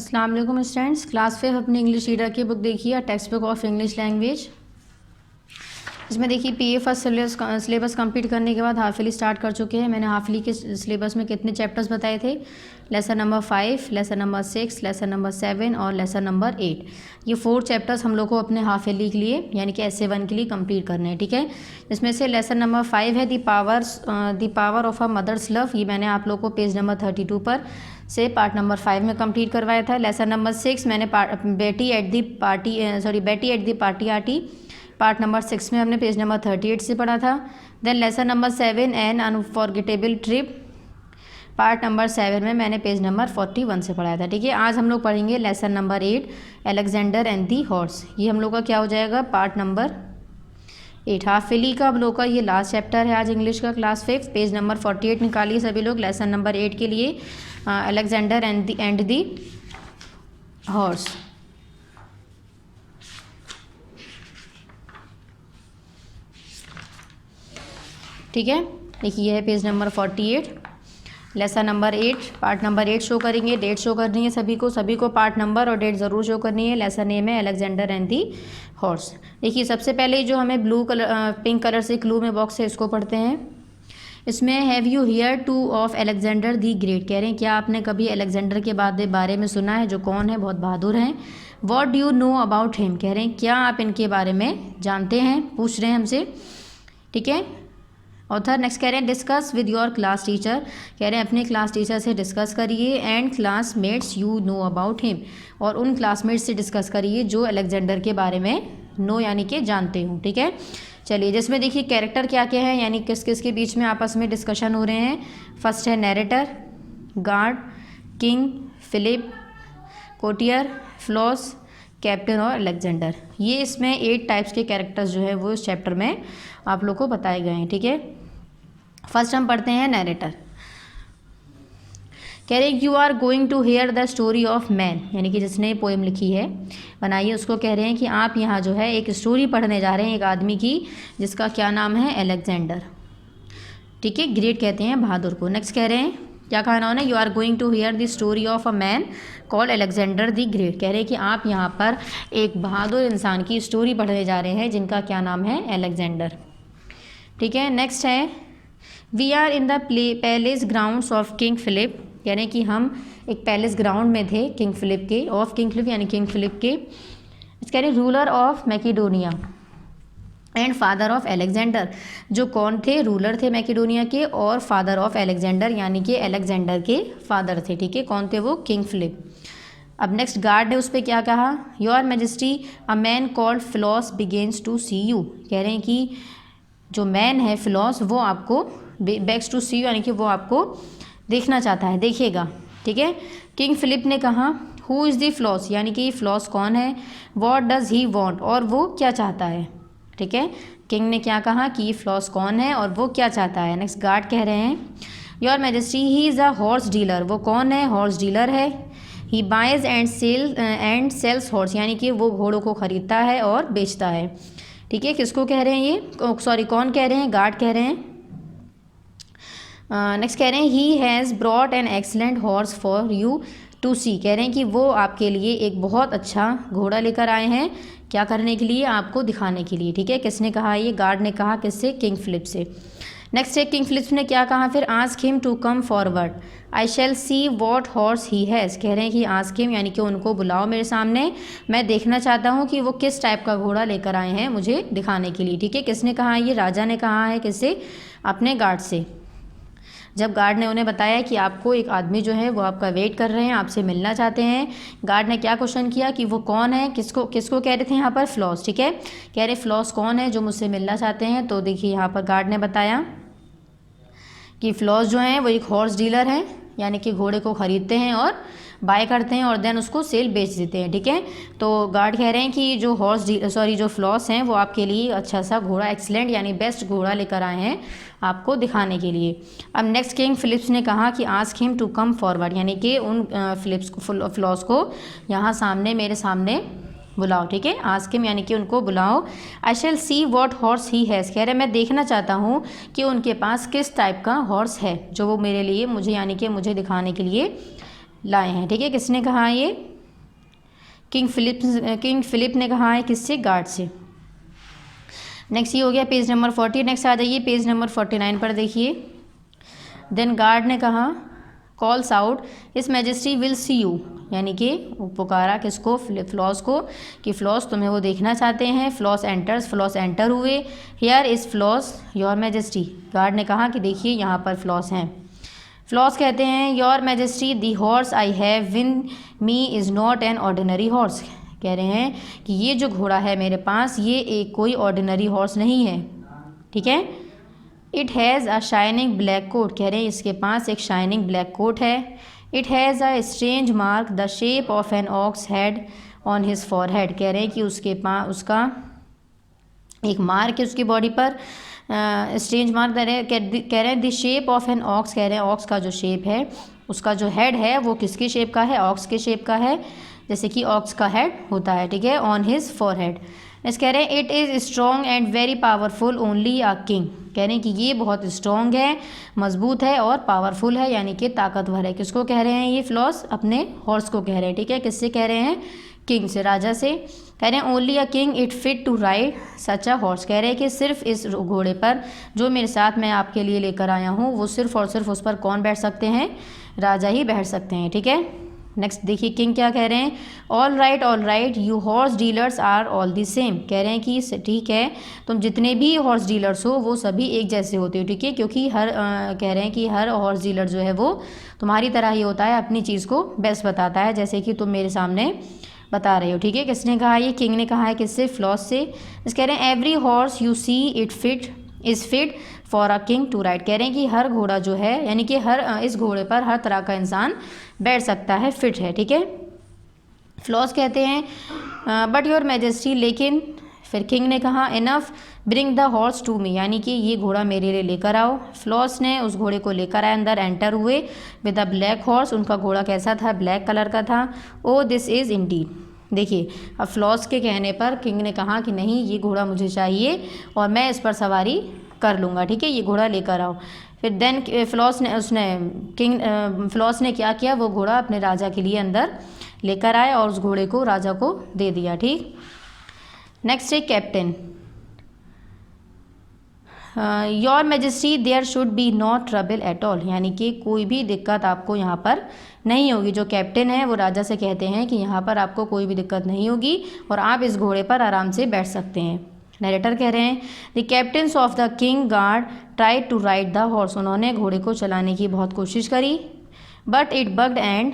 अस्सलाम वालेकुम students, class 5 अपनी इंग्लिश रीडर की बुक देखिए, text book of English language. इसमें देखिए पीए फर्स्ट सिलेबस कंप्लीट करने के बाद हाफिली स्टार्ट कर चुके हैं। मैंने हाफिली के सिलेबस में कितने चैप्टर्स बताए थे? Lesson number 5, lesson number 6, lesson number 7 और लेसन नंबर 8। ये 4 चैप्टर्स हम लोग को अपने हाफिली के लिए यानी कि essay 1 के लिए कंप्लीट करने हैं, ठीक है। इसमें से लेसन नंबर 5 है the power of a mother's love. ये मैंने आप लोग को पेज नंबर 32 पर से पार्ट नंबर 5 में कंप्लीट करवाया था। लेसन नंबर 6 मैंने बेटी एट द पार्टी आटी पार्ट नंबर 6 में हमने पेज नंबर 38 से पढ़ा था। Then lesson number 7 an unforgettable trip part number 7 में मैंने पेज नंबर 41 से पढ़ाया था, ठीक है। आज हम लोग पढ़ेंगे lesson number 8 Alexander and the horse. ये हम लोग का क्या हो जाएगा? Part number 8। हाफिली का हम लोग का ये लास्ट चैप्टर है आज इंग्लिश का, क्लास 5। पेज नंबर 48 निकालिए सभी लोग लेसन नंबर 8 के लिए, अलेक्जेंडर एंड दी हॉर्स। ठीक है, देखिए ये है page number 48, lesson number 8 part number 8 show करेंगे। डेट शो करनी है सभी को पार्ट नंबर और डेट ज़रूर शो करनी है। लेसन नेम है अलेक्जेंडर एंड दी हॉर्स। देखिए सबसे पहले जो हमें पिंक कलर से क्लू में बॉक्स है इसको पढ़ते हैं। इसमें have you here two of Alexander the great. कह रहे हैं क्या आपने कभी अलेक्जेंडर के बारे में सुना है, जो कौन है, बहुत बहादुर हैं। What do you know about him. कह रहे हैं क्या आप इनके बारे में जानते हैं, पूछ रहे हैं हमसे, ठीक है। ऑथर नेक्स्ट कह रहे हैं discuss with your class teacher. कह रहे हैं अपने क्लास टीचर से डिस्कस करिए। And classmates you know about him, और उन क्लासमेट्स से डिस्कस करिए जो अलेक्जेंडर के बारे में नो यानी कि जानते हो, ठीक है। चलिए जिसमें देखिए कैरेक्टर क्या क्या है यानी किस किस के बीच में आपस में डिस्कशन हो रहे हैं। फर्स्ट है narrator, guard, king, Philip, courtier, फ्लॉस, कैप्टन और अलेक्जेंडर। ये इसमें 8 टाइप्स के कैरेक्टर्स जो है वो इस चैप्टर में आप लोग को बताए गए हैं, ठीक है। फर्स्ट हम पढ़ते हैं नैरेटर। कह रहे you are going to hear the story of man, यानी कि जिसने पोएम लिखी है बनाइए उसको कह रहे हैं कि आप यहाँ जो है एक स्टोरी पढ़ने जा रहे हैं एक आदमी की जिसका क्या नाम है? अलेक्जेंडर, ठीक है। ग्रेट कहते हैं बहादुर को। नेक्स्ट कह रहे हैं क्या कहा उन्होंने? You are going to hear the story of a man called Alexander the Great. कह रहे हैं कि आप यहाँ पर एक बहादुर इंसान की स्टोरी पढ़ने जा रहे हैं जिनका क्या नाम है? अलेक्जेंडर, ठीक है। नेक्स्ट है we are in the palace grounds of King Philip. कह रहे हैं कि हम एक पैलेस ग्राउंड में थे किंग फिलिप के, ऑफ किंग फिलिप यानी किंग फिलिप के। कह रहे हैं ruler of Macedonia and father of Alexander. जो कौन थे? रूलर थे मैकेडोनिया के और फादर ऑफ अलेक्जेंडर यानी कि अलेक्जेंडर के फादर थे, ठीक है। कौन थे वो? King Philip. अब नेक्स्ट गार्ड ने उस पर क्या कहा? Your majesty a man called Floss begins to see you. कह रहे हैं कि जो मैन है फ्लॉस वो आपको बेग्स टू सी यू यानी कि वो आपको देखना चाहता है, देखेगा, ठीक है। किंग फिलिप ने कहा हु इज़ दी फ्लॉस, यानी कि फ्लॉस कौन है। व्हाट डज ही वांट, और वो क्या चाहता है, ठीक है। किंग ने क्या कहा कि ये फ्लॉस कौन है और वो क्या चाहता है। नेक्स्ट गार्ड कह रहे हैं your majesty he is a horse dealer. वो कौन है? हॉर्स डीलर है। He buys and sells horse, यानी कि वो घोड़ों को खरीदता है और बेचता है, ठीक है। किसको कह रहे हैं ये? सॉरी कौन कह रहे हैं? गार्ड कह रहे हैं। नेक्स्ट कह रहे हैं he has brought an excellent horse for you to see. कह रहे हैं कि वो आपके लिए एक बहुत अच्छा घोड़ा लेकर आए हैं, क्या करने के लिए? आपको दिखाने के लिए, ठीक है। किसने कहा ये? गार्ड ने कहा। किससे? किंग फिलिप से। नेक्स्ट है किंग फिलिप ने क्या कहा फिर? Ask him to come forward I shall see what horse he has. कह रहे हैं कि आस्क हिम यानी कि उनको बुलाओ मेरे सामने, मैं देखना चाहता हूँ कि वो किस टाइप का घोड़ा लेकर आए हैं मुझे दिखाने के लिए, ठीक है। किसने कहा ये? राजा ने कहा है। किससे? अपने गार्ड से। जब गार्ड ने उन्हें बताया कि आपको एक आदमी जो है वो आपका वेट कर रहे हैं, आपसे मिलना चाहते हैं, गार्ड ने क्या क्वेश्चन किया कि वो कौन है? किसको किसको कह रहे थे यहाँ पर? फ्लॉस, ठीक है। कह रहे फ्लॉस कौन है जो मुझसे मिलना चाहते हैं? तो देखिए यहाँ पर गार्ड ने बताया कि फ्लॉस जो हैं वो एक हॉर्स डीलर हैं, यानी कि घोड़े को ख़रीदते हैं और बाय करते हैं और देन उसको सेल बेच देते हैं, ठीक है। तो गार्ड कह रहे हैं कि जो जो फ्लॉस हैं वो आपके लिए अच्छा सा घोड़ा, एक्सीलेंट यानी बेस्ट घोड़ा लेकर आए हैं आपको दिखाने के लिए। अब नेक्स्ट किंग फिलिप्स ने कहा कि ask him to come forward, यानी कि उन फ्लॉस को यहाँ सामने मेरे सामने बुलाओ, ठीक है। आस्क हिम यानी कि उनको बुलाओ। I shall see what horse he has. कह रहे मैं देखना चाहता हूँ कि उनके पास किस टाइप का हॉर्स है जो वो मेरे लिए मुझे यानी कि मुझे दिखाने के लिए लाए हैं, ठीक है। किसने कहा ये? किंग फिलिप ने कहा है किससे? गार्ड से। नेक्स्ट ये हो गया पेज नंबर 40। नेक्स्ट आ जाइए पेज नंबर 49 पर देखिए। देन गार्ड ने कहा, calls out his majesty will see you, यानी कि पुकारा किसको? फ्लॉस को, कि फ्लॉस तुम्हें वो देखना चाहते हैं। फ्लॉस एंटर्स, फ्लॉस एंटर हुए। Here is floss your majesty, guard ने कहा कि देखिए यहाँ पर फ्लॉस हैं। फ्लॉस कहते हैं, your majesty the horse I have win me is not an ordinary horse, कह रहे हैं कि ये जो घोड़ा है मेरे पास ये एक कोई ऑर्डिनरी हॉर्स नहीं है, ठीक है। It has a shining black coat, कह रहे हैं इसके पास एक शाइनिंग ब्लैक कोट है। It has a strange mark the shape of an ox head on his forehead, कह रहे हैं कि उसके पास उसका एक मार्क है उसकी बॉडी पर, स्ट्रेंज मार्क कह रहे हैं the shape of an aux, कह रहे हैं ऑक्स का जो शेप है उसका जो हेड है वो किसके शेप का है? ऑक्स के शेप का है, जैसे कि ऑक्स का हेड होता है, ठीक है। On his forehead. नेक्स्ट कह रहे हैं it is strong and very powerful only a king, कह रहे हैं कि ये बहुत स्ट्रॉन्ग है, मजबूत है और पावरफुल है, यानी कि ताकतवर है। किसको कह रहे हैं ये फ्लॉस? अपने हॉर्स को कह रहे हैं, ठीक है। किससे कह रहे हैं? किंग से, राजा से। कह रहे हैं only a king it fit to ride such a horse, कह रहे हैं कि सिर्फ इस घोड़े पर जो मेरे साथ मैं आपके लिए लेकर आया हूँ वो सिर्फ और सिर्फ उस पर कौन बैठ सकते हैं? राजा ही बैठ सकते हैं, ठीक है। नेक्स्ट देखिए किंग क्या कह रहे हैं, all right you horse dealers are all the same, कह रहे हैं कि ठीक है तुम जितने भी हॉर्स डीलर्स हो वो सभी एक जैसे होते हो, ठीक है, क्योंकि कह रहे हैं कि हर हॉर्स डीलर जो है वो तुम्हारी तरह ही होता है, अपनी चीज़ को बेस्ट बताता है, जैसे कि तुम मेरे सामने बता रहे हो, ठीक है। किसने कहा? ये किंग ने कहा है। किससे? फ्लॉस से। इस कह रहे हैं every horse you see it is fit for a king to ride, कह रहे हैं कि हर घोड़ा जो है यानी कि इस घोड़े पर हर तरह का इंसान बैठ सकता है, फिट है, ठीक है। फ्लॉस कहते हैं बट योर मैजेस्टी, लेकिन फिर किंग ने कहा enough bring the horse to me, यानी कि ये घोड़ा मेरे लिए लेकर आओ। फ्लॉस ने उस घोड़े को लेकर आए, अंदर एंटर हुए विद अ ब्लैक हॉर्स, उनका घोड़ा कैसा था? ब्लैक कलर का था। ओ दिस इज़ इंडीड, देखिए अब फ्लॉस के कहने पर किंग ने कहा कि नहीं ये घोड़ा मुझे चाहिए और मैं इस पर सवारी कर लूँगा, ठीक है, ये घोड़ा लेकर आओ। फिर देन फ्लॉस ने क्या किया? वो घोड़ा अपने राजा के लिए अंदर लेकर आए और उस घोड़े को राजा को दे दिया, ठीक। नेक्स्ट है captain, your majesty there should be not trouble at all, यानी कि कोई भी दिक्कत आपको यहाँ पर नहीं होगी। जो कैप्टन है वो राजा से कहते हैं कि यहाँ पर आपको कोई भी दिक्कत नहीं होगी और आप इस घोड़े पर आराम से बैठ सकते हैं। नरेटर कह रहे हैं the captains of the king guard try to ride the horse, उन्होंने घोड़े को चलाने की बहुत कोशिश करी, but it bucked and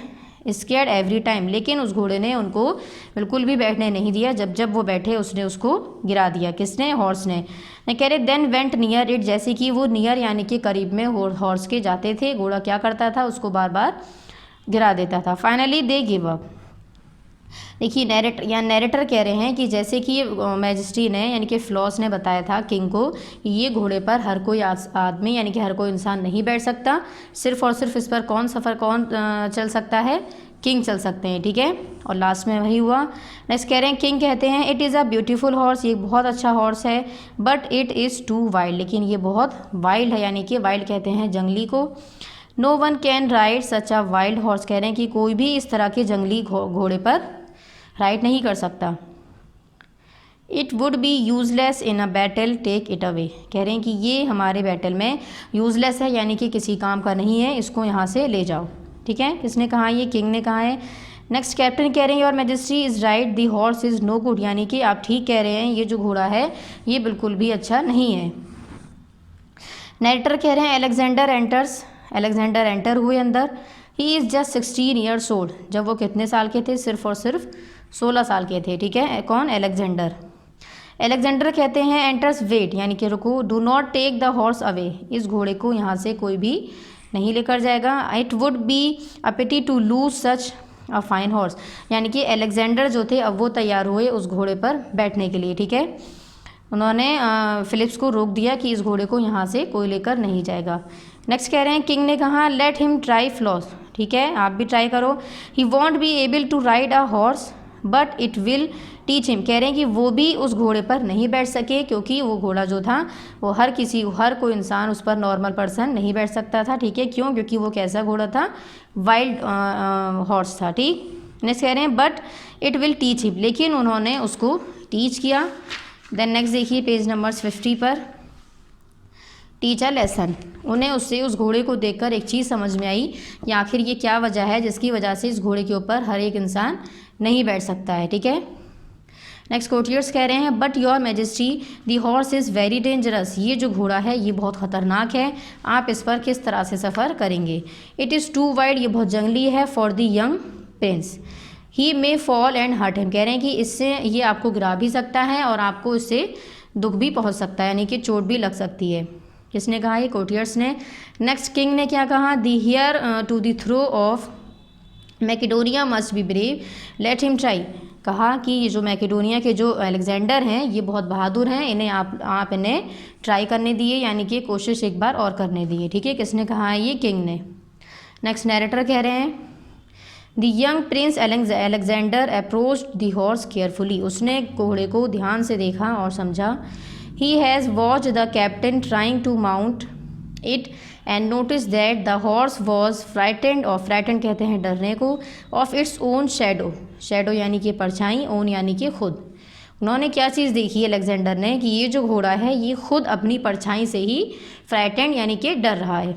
scared every time, लेकिन उस घोड़े ने उनको बिल्कुल भी बैठने नहीं दिया, जब वो बैठे उसने उसको गिरा दिया। किसने? हॉर्स ने। कह रहे देन वेंट नियर इट, जैसे कि वो नियर यानी कि करीब में हॉर्स के जाते थे, घोड़ा क्या करता था? उसको बार बार गिरा देता था। फाइनली दे गिव अप, देखिए नैरेटर कह रहे हैं कि जैसे कि मैजेस्टी ने यानी कि फ्लॉस ने बताया था किंग को कि ये घोड़े पर हर कोई आदमी यानी कि हर कोई इंसान नहीं बैठ सकता, सिर्फ और सिर्फ इस पर कौन चल सकता है? किंग चल सकते हैं, ठीक है। और लास्ट में वही हुआ। नेक्स्ट कह रहे हैं किंग कहते हैं it is a beautiful horse, ये बहुत अच्छा हॉर्स है, but it is too wild, लेकिन ये बहुत वाइल्ड है, यानी कि वाइल्ड कहते हैं जंगली को। No one can ride such a wild horse, कह रहे हैं कि कोई भी इस तरह के जंगली घोड़े पर राइड नहीं कर सकता। It would be useless in a battle, take it away, कह रहे हैं कि ये हमारे बैटल में यूज़लेस है, यानी कि किसी काम का नहीं है, इसको यहाँ से ले जाओ, ठीक है। किसने कहा? ये किंग ने कहा है। नेक्स्ट कैप्टन कह रहे हैं your majesty is right the horse is no good, यानी कि आप ठीक कह रहे हैं, ये जो घोड़ा है ये बिल्कुल भी अच्छा नहीं है। नैरेटर कह रहे हैं अलेक्जेंडर एंटर हुए अंदर। He is just 16 years old, जब वो कितने साल के थे? सिर्फ और सिर्फ 16 साल के थे, ठीक है। कौन? अलेक्जेंडर कहते हैं एंटर्स वेट, यानी कि रुको, do not take the horse away, इस घोड़े को यहाँ से कोई भी नहीं लेकर जाएगा। It would be a pity to lose such a fine horse, यानी कि अलेक्जेंडर जो थे अब वो तैयार हुए उस घोड़े पर बैठने के लिए, ठीक है। उन्होंने फिलिप्स को रोक दिया कि इस घोड़े को यहाँ से कोई लेकर नहीं जाएगा। नेक्स्ट कह रहे हैं किंग ने कहा लेट हिम ट्राई फ्लॉस, ठीक है, आप भी ट्राई करो। He won't be able to ride a horse but it will teach him, कह रहे हैं कि वो भी उस घोड़े पर नहीं बैठ सके, क्योंकि वो घोड़ा जो था वो हर कोई इंसान उस पर, नॉर्मल पर्सन नहीं बैठ सकता था, ठीक है। क्यों? क्योंकि वो कैसा घोड़ा था? वाइल्ड हॉर्स था, ठीक। नेक्स्ट कह रहे हैं but it will teach him, लेकिन उन्होंने उसको टीच किया। देन नेक्स्ट देखिए पेज नंबर 50 पर, टीच अ लेसन, उन्हें उससे उस घोड़े को देखकर एक चीज़ समझ में आई कि आखिर ये क्या वजह है जिसकी वजह से इस घोड़े के ऊपर हर एक इंसान नहीं बैठ सकता है। ठीक है, नेक्स्ट कोर्टियर्स कह रहे हैं but your majesty the horse is very dangerous, ये जो घोड़ा है ये बहुत ख़तरनाक है, आप इस पर किस तरह से सफ़र करेंगे। इट इज़ टू वाइड, ये बहुत जंगली है, for the young prince, he may fall and hurt him, कह रहे हैं कि इससे ये आपको गिरा भी सकता है और आपको इससे दुख भी पहुंच सकता है, यानी कि चोट भी लग सकती है। किसने कहा, ये कोर्टियर्स ने। नेक्स्ट किंग ने क्या कहा, the heir to the throne of Macedonia must be brave, let him try, कहा कि ये जो मैकेडोनिया के जो अलेक्जेंडर हैं ये बहुत बहादुर हैं, इन्हें आप इन्हें ट्राई करने दिए, यानी कि कोशिश एक बार और करने दिए। ठीक है, किसने कहा है, ये किंग ने। नेक्स्ट नैरेटर कह रहे हैं the young prince Alexander approached the horse carefully, उसने घोड़े को ध्यान से देखा और समझा। He has watched the captain trying to mount it and notice that the horse was frightened, और फ्राइटेंड कहते हैं डरने को, of its own shadow, shadow यानी कि परछाई, ओन यानी कि खुद। उन्होंने क्या चीज़ देखी अलेक्जेंडर ने कि ये जो घोड़ा है ये खुद अपनी परछाई से ही फ्राइटेंड यानी कि डर रहा है।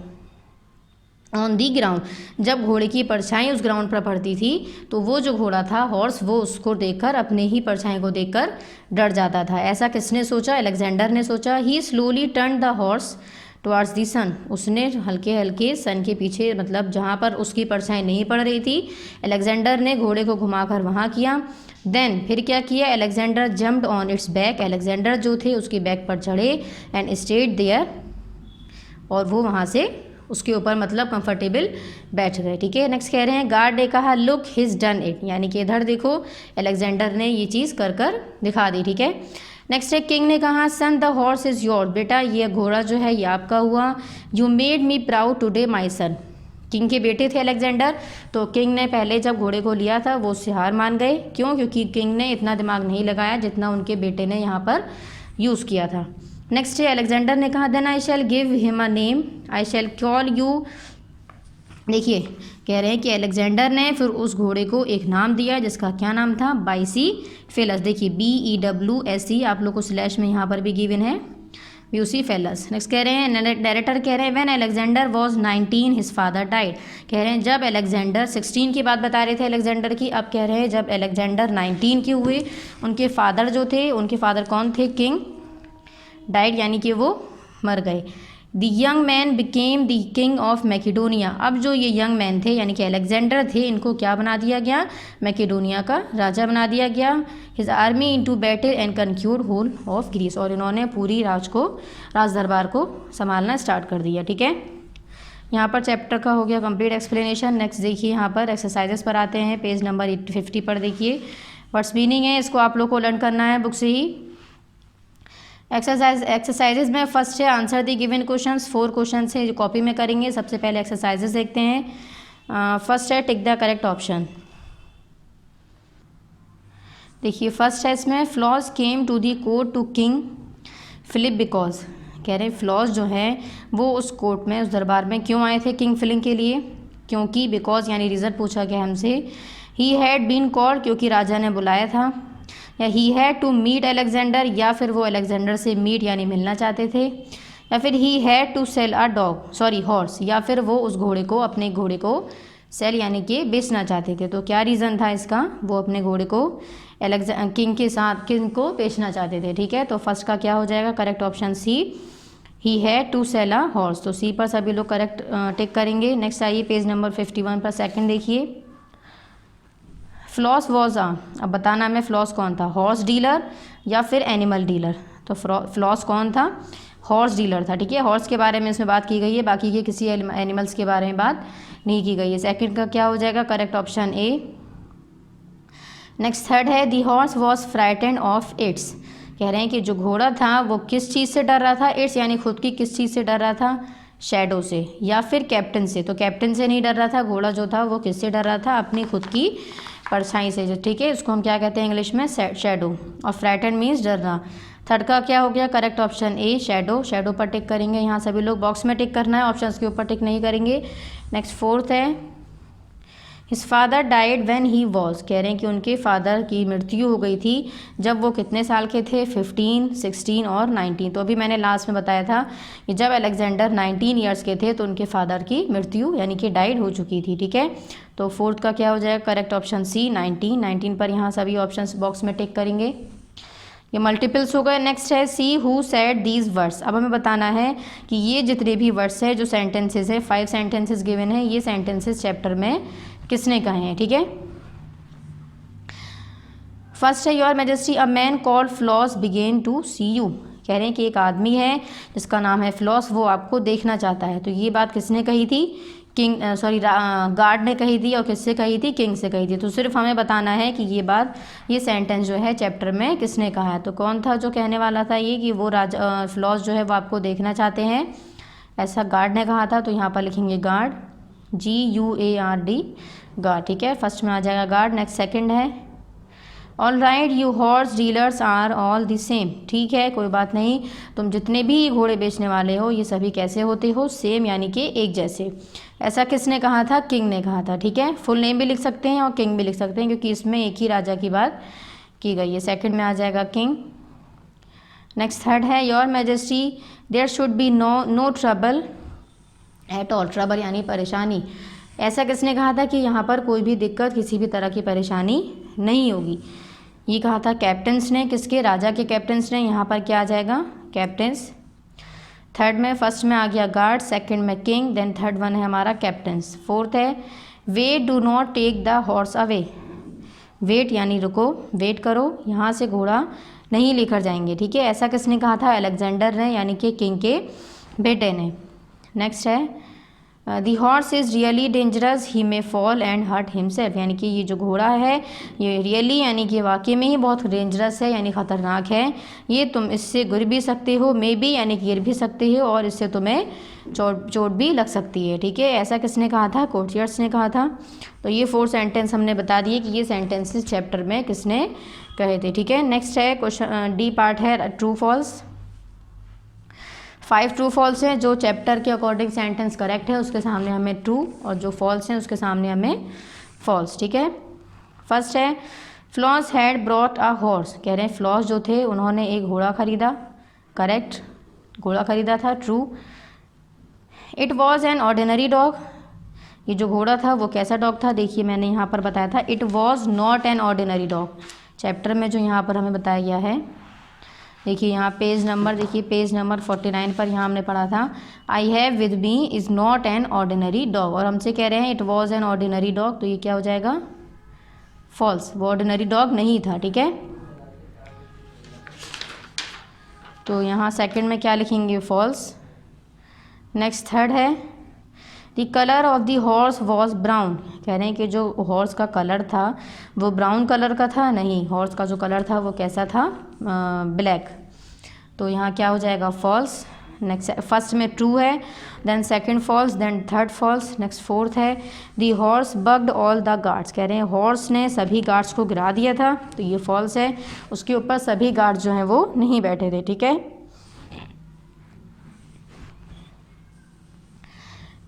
ऑन दी ग्राउंड, जब घोड़े की परछाई उस ग्राउंड पर पड़ती थी तो वो जो घोड़ा था हॉर्स, वो उसको देखकर अपने ही परछाई को देखकर डर जाता था। ऐसा किसने सोचा, अलेक्जेंडर ने सोचा। He slowly turn the horse towards the sun, उसने हल्के हल्के सन के पीछे, मतलब जहाँ पर उसकी परछाई नहीं पड़ रही थी, अलेक्जेंडर ने घोड़े को घुमाकर वहाँ किया। देन फिर क्या किया, Alexander jumped on it's back, Alexander जो थे उसके बैक पर चढ़े, एंड स्टेड देयर, और वो वहाँ से उसके ऊपर मतलब कंफर्टेबल बैठ गए। ठीक है, नेक्स्ट कह रहे हैं गार्ड ने कहा लुक हिज डन इट, यानी कि इधर देखो अलेक्जेंडर ने ये चीज़ कर कर दिखा दी। ठीक है, नेक्स्ट है किंग ने कहा son the horse is your, बेटा ये घोड़ा जो है ये आपका हुआ। You made me proud today my son, king के बेटे थे अलेक्जेंडर, तो किंग ने पहले जब घोड़े को लिया था वो उससे हार मान गए। क्यों, क्योंकि किंग ने इतना दिमाग नहीं लगाया जितना उनके बेटे ने यहाँ पर यूज़ किया था। नेक्स्ट है अलेक्जेंडर ने कहा then I shall give him a name, I shall call you, देखिए कह रहे हैं कि अलेक्जेंडर ने फिर उस घोड़े को एक नाम दिया जिसका क्या नाम था, बाइसीफेलस, देखिए BEWSE, आप लोग को स्लैश में यहाँ पर भी गिवन है, ब्यूसीफेलस। नेक्स्ट कह रहे हैं नैरेटर कह रहे हैं when Alexander was 19 his father died, कह रहे हैं जब अलेक्जेंडर 16 की बात बता रहे थे अलेक्जेंडर की, अब कह रहे हैं जब अलेक्जेंडर 19 के हुए उनके फादर जो थे, उनके फादर कौन थे, किंग डाइड यानी कि वो मर गए। The young man became the king of Macedonia, अब जो ये यंग मैन थे यानी कि अलेक्जेंडर थे, इनको क्या बना दिया गया, मैकेडोनिया का राजा बना दिया गया। His army into battle and conquered whole of Greece, और इन्होंने पूरी राज दरबार को संभालना स्टार्ट कर दिया। ठीक है, यहाँ पर चैप्टर का हो गया कंप्लीट एक्सप्लेनेशन। नेक्स्ट देखिए यहाँ पर एक्सरसाइजेस पर आते हैं, पेज नंबर 50 पर देखिए व्हाट्स मीनिंग है, इसको आप लोग को लर्न करना है बुक से ही। एक्सरसाइजेज में फर्स्ट है answer the given questions, 4 question है जो कॉपी में करेंगे। सबसे पहले एक्सरसाइजेज देखते हैं। फर्स्ट है टिक द करेक्ट ऑप्शन, देखिए फर्स्ट है इसमें Flaws came to the court to King Philip because, कह रहे हैं फ्लॉज जो है वो उस कोर्ट में, उस दरबार में क्यों आए थे किंग फिलिप के लिए, क्योंकि बिकॉज यानी रीज़न पूछा गया हमसे। ही हैड बीन कॉल्ड, क्योंकि राजा ने बुलाया था, या he had to meet Alexander, या फिर वो अलेक्जेंडर से मीट यानी मिलना चाहते थे, या फिर he had to sell a horse, या फिर वो उस घोड़े को, अपने घोड़े को सेल यानी कि बेचना चाहते थे। तो क्या रीज़न था इसका, वो अपने घोड़े को किंग को बेचना चाहते थे। ठीक है, तो फर्स्ट का क्या हो जाएगा, correct option C, he had to sell a horse, तो सी पर सभी लोग करेक्ट टिक करेंगे। नेक्स्ट आइए पेज नंबर 51 पर सेकंड देखिए, फ्लॉस वॉज अब बताना हमें फ्लॉस कौन था, हॉर्स डीलर या फिर एनिमल डीलर। तो फ्लॉस कौन था, हॉर्स डीलर था। ठीक है, हॉर्स के बारे में इसमें बात की गई है, बाकी के किसी एनिमल्स के बारे में बात नहीं की गई है। सेकंड का क्या हो जाएगा, correct option A. Next third है the horse was frightened of its, कह रहे हैं कि जो घोड़ा था वो किस चीज़ से डर रहा था, इट्स यानी खुद की किस चीज़ से डर रहा था, शैडो से, या फिर कैप्टन से। तो कैप्टन से नहीं डर रहा था, घोड़ा जो था वो किससे डर रहा था, अपनी खुद की परछाई से। ठीक है, उसको हम क्या कहते हैं इंग्लिश में, शैडो, और फ्राइटेंड मीन्स डरना। थर्ड का क्या हो गया, करेक्ट ऑप्शन ए शैडो, शैडो पर टिक करेंगे, यहाँ सभी लोग बॉक्स में टिक करना है, ऑप्शंस के ऊपर टिक नहीं करेंगे। नेक्स्ट फोर्थ है his father died when he was, कह रहे हैं कि उनके फादर की मृत्यु हो गई थी जब वो कितने साल के थे, 15, 16 और 19। तो अभी मैंने लास्ट में बताया था कि जब अलेक्जेंडर 19 ईयर्स के थे तो उनके फादर की मृत्यु यानी कि डाइड हो चुकी थी। ठीक है, तो फोर्थ का क्या हो जाएगा, करेक्ट ऑप्शन सी 19 पर यहाँ सभी ऑप्शन बॉक्स में टिक करेंगे। ये मल्टीपल्स हो गए। नेक्स्ट है see who said these words. अब हमें बताना है कि ये जितने भी वर्ड्स है जो सेंटेंसेस है, 5 सेंटेंसेस गिवन है, ये सेंटेंसेस चैप्टर में किसने कहे हैं। ठीक है, फर्स्ट है your majesty a man called Flaws began to see you, कह रहे हैं कि एक आदमी है जिसका नाम है फ्लॉस, वो आपको देखना चाहता है। तो ये बात किसने कही थी, किंग गार्ड ने कही थी। और किससे कही थी, किंग से कही थी। तो सिर्फ हमें बताना है कि ये बात, ये सेंटेंस जो है चैप्टर में किसने कहा है। तो कौन था जो कहने वाला था ये कि वो फ्लॉस जो है वो आपको देखना चाहते हैं, ऐसा गार्ड ने कहा था। तो यहाँ पर लिखेंगे गार्ड, GUARD, गार्ड। ठीक है, फर्स्ट में आ जाएगा गार्ड। नेक्स्ट सेकंड है all right you horse dealers are all the same, ठीक है कोई बात नहीं, तुम जितने भी घोड़े बेचने वाले हो ये सभी कैसे होते हो, सेम यानी कि एक जैसे। ऐसा किसने कहा था, किंग ने कहा था। ठीक है, फुल नेम भी लिख सकते हैं और किंग भी लिख सकते हैं क्योंकि इसमें एक ही राजा की बात की गई है। सेकंड में आ जाएगा किंग। नेक्स्ट थर्ड है your majesty there should be no trouble at all, trouble यानी परेशानी। ऐसा किसने कहा था कि यहाँ पर कोई भी दिक्कत, किसी भी तरह की परेशानी नहीं होगी, ये कहा था कैप्टन्स ने। किसके, राजा के कैप्टन्स ने। यहाँ पर क्या आ जाएगा, कैप्टन्स। थर्ड में, फर्स्ट में आ गया गार्ड, सेकंड में किंग, देन थर्ड वन है हमारा कैप्टन्स। फोर्थ है they do not take the horse away, wait यानी रुको, वेट करो, यहाँ से घोड़ा नहीं लेकर जाएंगे। ठीक है, ऐसा किसने कहा था, अलेक्जेंडर ने यानी कि किंग के बेटे ने। नेक्स्ट है the horse is really dangerous he may fall and hurt himself, यानी कि ये जो घोड़ा है ये रियली यानी कि वाकई में ही बहुत डेंजरस है यानी ख़तरनाक है, ये तुम इससे गिर भी सकते हो, मे बी यानी कि गिर भी सकते हो और इससे तुम्हें चोट भी लग सकती है। ठीक है, ऐसा किसने कहा था, कोर्टियर्स ने कहा था। तो ये 4 सेंटेंस हमने बता दिए कि ये सेंटेंसेस चैप्टर में किसने कहे थे। ठीक है, नेक्स्ट है क्वेश्चन डी पार्ट है ट्रू फॉल्स। 5 ट्रू फॉल्स हैं, जो चैप्टर के अकॉर्डिंग सेंटेंस करेक्ट है उसके सामने हमें ट्रू, और जो फॉल्स हैं उसके सामने हमें फॉल्स। ठीक है, फर्स्ट है floss had brought a horse, कह रहे हैं फ्लॉस जो थे उन्होंने एक घोड़ा खरीदा, करेक्ट, घोड़ा खरीदा था, true. It was an ordinary dog, ये जो घोड़ा था वो कैसा डॉग था, देखिए मैंने यहाँ पर बताया था it was not an ordinary dog, chapter में जो यहाँ पर हमें बताया गया है। देखिए यहाँ पेज नंबर, देखिए पेज नंबर 49 पर यहाँ हमने पढ़ा था I have with me is not an ordinary dog, और हमसे कह रहे हैं it was an ordinary dog, तो ये क्या हो जाएगा, फॉल्स, वो ऑर्डिनरी डॉग नहीं था। ठीक है, तो यहाँ सेकंड में क्या लिखेंगे, फॉल्स। नेक्स्ट थर्ड है the colour of the horse was brown, कह रहे हैं कि जो हॉर्स का कलर था वो ब्राउन कलर का था, नहीं, हॉर्स का जो कलर था वो कैसा था, ब्लैक, तो यहाँ क्या हो जाएगा, फॉल्स। नेक्स्ट फर्स्ट में ट्रू है, then second false, then third false. Next fourth है the horse bugged all the guards, कह रहे हैं हॉर्स ने सभी गार्ड्स को गिरा दिया था, तो ये फॉल्स है, उसके ऊपर सभी गार्ड्स जो हैं वो नहीं बैठे थे। ठीक है,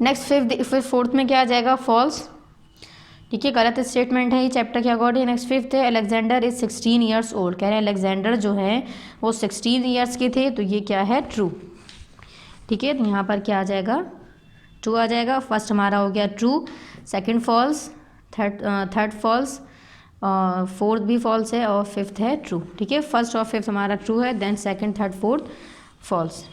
नेक्स्ट फोर्थ में क्या आ जाएगा, फॉल्स। ठीक है, गलत स्टेटमेंट है ये चैप्टर के अकॉर्डिंग। नेक्स्ट फिफ्थ है अलेक्जेंडर इज 16 ईयर्स ओल्ड, कह रहे हैं अलेक्जेंडर जो है वो 16 ईयर्स के थे, तो ये क्या है, ट्रू। ठीक है, तो यहाँ पर क्या आ जाएगा, ट्रू आ जाएगा। फर्स्ट हमारा हो गया true, second false, third false, fourth भी फॉल्स है और फिफ्थ है ट्रू। ठीक है, फर्स्ट और फिफ्थ हमारा ट्रू है, then second third fourth false.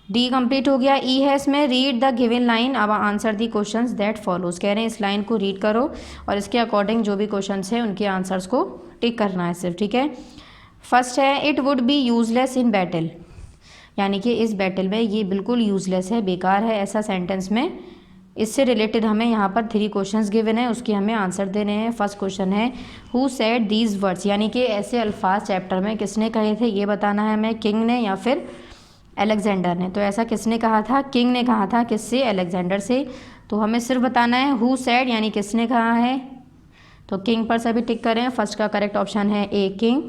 D complete हो गया। ई है इसमें रीड द गिवन लाइन अब answer the questions that follows, कह रहे हैं इस लाइन को रीड करो और इसके अकॉर्डिंग जो भी क्वेश्चंस हैं उनके आंसर्स को टिक करना है सिर्फ। ठीक है, फर्स्ट है it would B useless in battle, यानी कि इस बैटल में ये बिल्कुल यूजलेस है, बेकार है, ऐसा सेंटेंस में इससे रिलेटेड हमें यहाँ पर 3 क्वेश्चंस गिवन है, उसके हमें आंसर देने हैं। फर्स्ट क्वेश्चन है हु सेड दीज वर्ड्स, यानी कि ऐसे अल्फाज चैप्टर में किसने कहे थे, ये बताना है हमें, किंग ने या फिर अलेक्जेंडर ने। तो ऐसा किसने कहा था, किंग ने कहा था, किससे, अलेक्जेंडर से। तो हमें सिर्फ बताना है हु सेड यानी किसने कहा है, तो किंग पर सभी टिक करें। फर्स्ट का करेक्ट ऑप्शन है ए, किंग।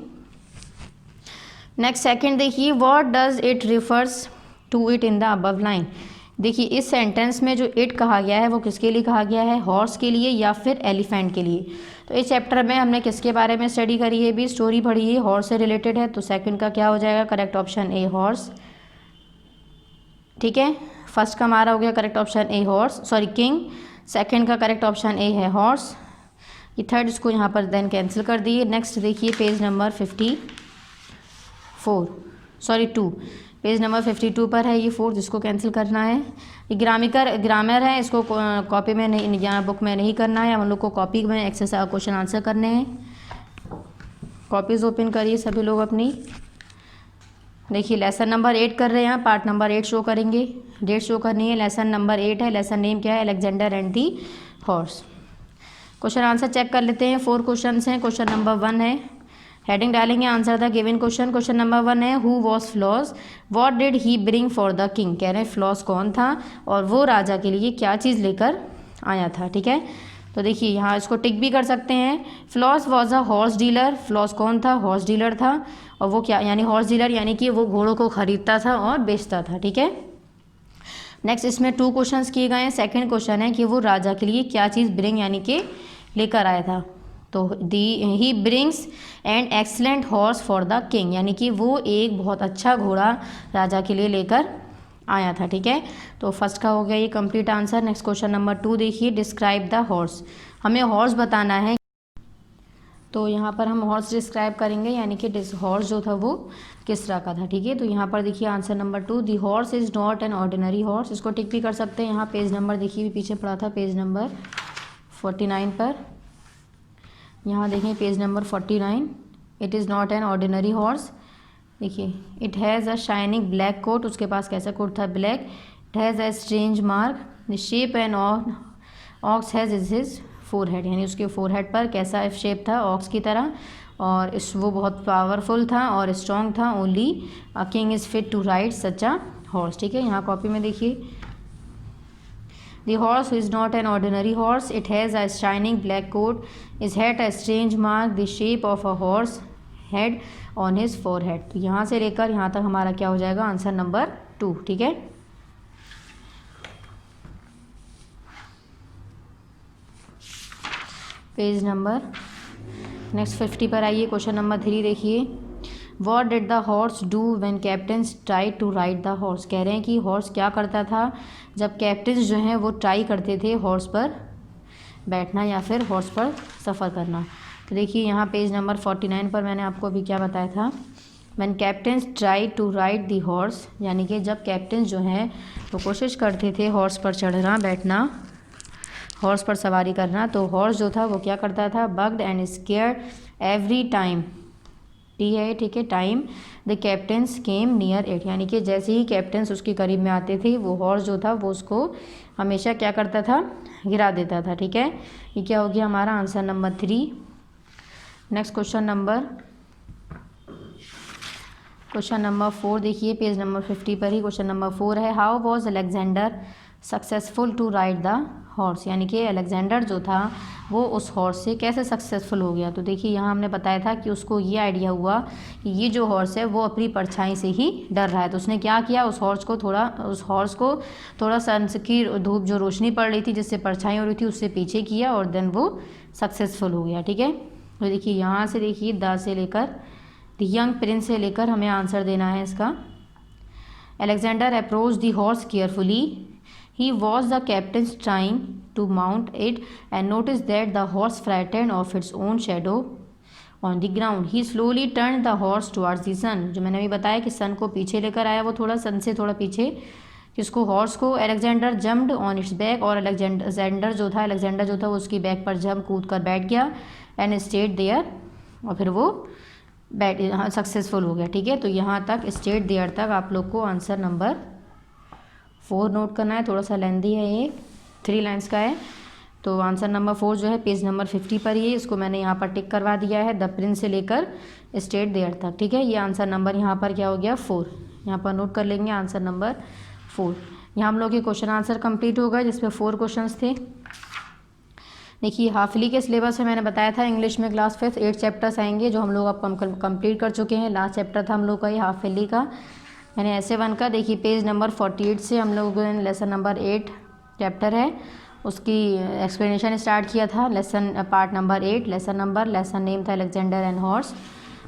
नेक्स्ट सेकंड देखिए what does it refers to it in the above line, देखिए इस सेंटेंस में जो इट कहा गया है वो किसके लिए कहा गया है, हॉर्स के लिए या फिर एलिफेंट के लिए। तो इस चैप्टर में हमने किसके बारे में स्टडी करी है, भी स्टोरी पढ़ी है, हॉर्स से रिलेटेड है। तो सेकंड का क्या हो जाएगा, करेक्ट ऑप्शन ए हॉर्स। ठीक है, फर्स्ट का हमारा हो गया correct option a horse, sorry king. Second का करेक्ट ऑप्शन ए है हॉर्स। ये थर्ड इसको यहाँ पर देन कैंसिल कर दिए। नेक्स्ट देखिए page number 54, sorry 2, page number 52 पर है ये 4, जिसको कैंसिल करना है। ये ग्रामर है, इसको कॉपी में नहीं या बुक में नहीं करना है, हम लोग को कॉपी में एक्सरसाइज क्वेश्चन आंसर करने हैं। कॉपीज़ ओपन करिए सभी लोग अपनी। देखिए लेसन नंबर 8 कर रहे हैं, यहाँ पार्ट नंबर 8 शो करेंगे, डेट शो करनी है। लेसन नंबर 8 है, लेसन नेम क्या है, Alexander and the horse. Question answer check कर लेते हैं। 4 क्वेश्चन हैं। क्वेश्चन नंबर 1 है, हेडिंग डालेंगे answer the given question. Question number 1 है, who was floss, what did he bring for the king. कह रहे हैं फ्लॉस कौन था और वो राजा के लिए क्या चीज़ लेकर आया था। ठीक है, तो देखिए यहाँ इसको टिक भी कर सकते हैं। Floss was a horse dealer, floss कौन था, हॉर्स डीलर था। और वो क्या यानी हॉर्स डीलर यानी कि वो घोड़ों को खरीदता था और बेचता था। ठीक है, नेक्स्ट इसमें 2 क्वेश्चंस किए गए हैं। सेकंड क्वेश्चन है कि वो राजा के लिए क्या चीज़ ब्रिंग यानी कि लेकर आया था। तो he brings and excellent horse for the king, यानी कि वो एक बहुत अच्छा घोड़ा राजा के लिए लेकर आया था। ठीक है, तो फर्स्ट का हो गया ये complete answer. Next question number 2 देखिए, डिस्क्राइब द हॉर्स। हमें हॉर्स बताना है, तो यहाँ पर हम हॉर्स डिस्क्राइब करेंगे, यानी कि हॉर्स जो था वो किस तरह का था। ठीक है, तो यहाँ पर देखिए answer number 2, the horse is not an ordinary horse. इसको टिक भी कर सकते हैं। यहाँ पेज नंबर देखिए पीछे पड़ा था, पेज नंबर 49 पर। यहाँ देखिए page number 49, it is not an ordinary horse. देखिए it has a shining black coat, उसके पास कैसा कोट था, black. It has a strange mark, the shape and ox has is his forehead, यानी उसके फोरहेड पर कैसा शेप था, ऑक्स की तरह। और वो बहुत पावरफुल था और स्ट्रॉन्ग था। Only a king is fit to ride such a horse. ठीक है, यहाँ कॉपी में देखिए, The horse is not an ordinary horse. It has a shining black coat. His head a strange mark, the shape of a horse head on his forehead. तो यहाँ से लेकर यहाँ तक हमारा क्या हो जाएगा, आंसर नंबर 2। ठीक है, पेज नंबर नेक्स्ट 50 पर आइए। क्वेश्चन नंबर 3 देखिए, what did the horse do when captains try to ride the horse. कह रहे हैं कि हॉर्स क्या करता था जब कैप्टन्स जो हैं वो ट्राई करते थे हॉर्स पर बैठना या फिर हॉर्स पर सफ़र करना। तो देखिए यहाँ पेज नंबर 49 पर मैंने आपको अभी क्या बताया था, when captains try to ride the horse, यानी कि जब कैप्टन्स जो हैं वो कोशिश करते थे हॉर्स पर चढ़ना बैठना, हॉर्स पर सवारी करना, तो हॉर्स जो था वो क्या करता था, bugged and scared every time, T है ठीक है, time the captains came near it, यानी कि जैसे ही कैप्टन्स उसके करीब में आते थे वो हॉर्स जो था वो उसको हमेशा क्या करता था, गिरा देता था। ठीक है, ये क्या हो गया हमारा answer number 3। Next question number 4 देखिए, पेज नंबर 50 पर ही क्वेश्चन नंबर 4 है, how was Alexander successful to ride the horse, यानी कि अलेक्जेंडर जो था वो उस हॉर्स से कैसे सक्सेसफुल हो गया। तो देखिए यहाँ हमने बताया था कि उसको ये आइडिया हुआ कि ये जो हॉर्स है वो अपनी परछाई से ही डर रहा है, तो उसने क्या किया, उस हॉर्स को थोड़ा सन की धूप जो रोशनी पड़ रही थी जिससे परछाई हो रही थी उससे पीछे किया और देन वो सक्सेसफुल हो गया। ठीक है, तो देखिए यहाँ से देखिए द से लेकर द यंग प्रिंस से लेकर हमें आंसर देना है इसका। Alexander approach the horse carefully, he was the captain's trying to mount it and noticed that the horse frightened of its own shadow on the ground. He slowly turned the horse towards the sun. जो मैंने अभी बताया कि सन को पीछे लेकर आया वो थोड़ा सन से थोड़ा पीछे, किसको, हॉर्स को। Alexander jumped on it's back, और अलेक्जेंडर जो था वो उसकी बैक पर जंप कूद कर बैठ गया, एंड स्टेड देयर, और फिर वो सक्सेसफुल हो गया। ठीक है, तो यहाँ तक स्टेड देयर तक आप लोग को आंसर नंबर 4 नोट करना है, थोड़ा सा लेंदी है ये, 3 लाइन्स का है। तो आंसर नंबर 4 जो है पेज नंबर 50 पर ही है, इसको मैंने यहाँ पर टिक करवा दिया है, द प्रिंस से लेकर स्टेट देयर तक। ठीक है, ये आंसर नंबर यहाँ पर क्या हो गया 4, यहाँ पर नोट कर लेंगे आंसर नंबर 4। यहाँ हम लोग के क्वेश्चन आंसर कंप्लीट हो गए जिसमें 4 क्वेश्चन थे। देखिए हाफली के सिलेबस में मैंने बताया था इंग्लिश में क्लास 5 8 चैप्टर्स आएंगे जो हम लोग अब कंप्लीट कर चुके हैं। लास्ट चैप्टर था हम लोग का ये हाफली का, यानी ऐसे 1 का देखिए पेज नंबर 48 से हम लोगों ने लेसन नंबर 8 चैप्टर है उसकी एक्सप्लेनेशन स्टार्ट किया था। Lesson part number 8 lesson name था अलेक्जेंडर एंड हॉर्स।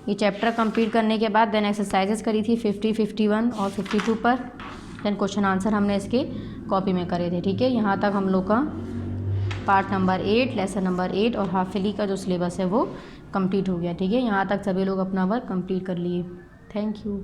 ये चैप्टर कंप्लीट करने के बाद देन एक्सरसाइजेस करी थी 50, 51 और 52 पर। देन क्वेश्चन आंसर हमने इसके कॉपी में करे थे। ठीक है, यहाँ तक हम लोग का पार्ट नंबर 8 लेसन नंबर 8 और हाफ ईयरली का जो सिलेबस है वो कंप्लीट हो गया। ठीक है, यहाँ तक सभी लोग अपना वर्क कंप्लीट कर लिए। Thank you.